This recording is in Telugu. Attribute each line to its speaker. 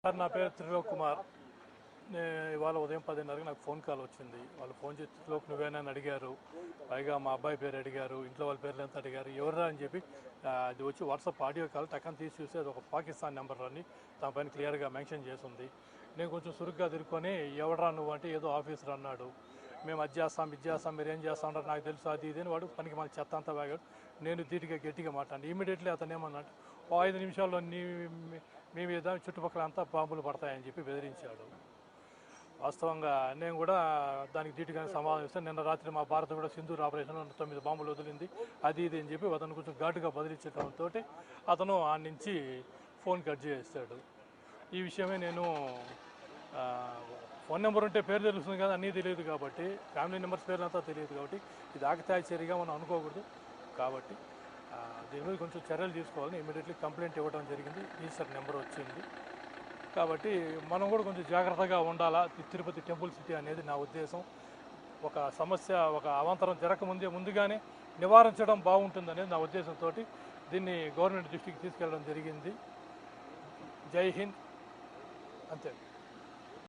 Speaker 1: సార్ నా పేరు త్రిలోక్ కుమార్. ఇవాళ ఉదయం 10:30కి నాకు ఫోన్ కాల్ వచ్చింది. వాళ్ళు ఫోన్ చేసి త్రిలోక్ నువ్వేనా అని అడిగారు. పైగా మా అబ్బాయి పేరు అడిగారు, ఇంట్లో వాళ్ళ పేర్లు ఎంత అడిగారు, ఎవరా అని చెప్పి అది వచ్చి వాట్సాప్ ఆడియో కాల్ టక్కని తీసి చూస్తే అది ఒక పాకిస్తాన్ నెంబర్ అని దానిపైన క్లియర్గా మెన్షన్ చేసి ఉంది. నేను కొంచెం చురుగ్గా తిరుక్కొని ఎవడరా నువ్వు అంటే ఏదో ఆఫీసర్ అన్నాడు. మేము అది చేస్తాం ఇది చేస్తాం మీరు ఏం చేస్తా ఉంటారు నాకు తెలుసు అది ఇది అని వాడు పనికి మన చెత్త అంతా వాగాడు. నేను గట్టిగా మాట్లాడి ఇమీడియట్లీ అతను ఏమన్నాడు, ఓ 5 నిమిషాల్లో మీ మీద చుట్టుపక్కల అంతా బాంబులు పడతాయని చెప్పి బెదిరించాడు. వాస్తవంగా నేను కూడా దానికి ధీటుగానే సమాధానం ఇస్తాను. నిన్న రాత్రి మా భారత కూడా సింధూర్ ఆపరేషన్ 9 బాంబులు వదిలింది అది ఇది అని చెప్పి అతను కొంచెం ఘాటుగా బదిలించడంతో అతను ఆ నుంచి ఫోన్ కట్ చేస్తాడు. ఈ విషయమే నేను ఫోన్ నెంబర్ ఉంటే పేరు తెలుస్తుంది కదా, అన్నీ తెలియదు కాబట్టి, ఫ్యామిలీ మెంబర్స్ పేర్లు అంతా తెలియదు కాబట్టి ఇది ఆకతాయి చర్యగా మనం అనుకోకూడదు. కాబట్టి దీని మీద కొంచెం చర్యలు తీసుకోవాలని ఇమీడియట్లీ కంప్లైంట్ ఇవ్వడం జరిగింది. రిజిస్టర్ నెంబర్ వచ్చింది కాబట్టి మనం కూడా కొంచెం జాగ్రత్తగా ఉండాలా. తిరుపతి టెంపుల్ సిటీ అనేది నా ఉద్దేశం. ఒక సమస్య ఒక అవాంతరం ముందుగానే నివారించడం బాగుంటుందనేది నా ఉద్దేశంతో దీన్ని గవర్నమెంట్ దృష్టికి తీసుకెళ్ళడం జరిగింది. జై హింద్. అంతే.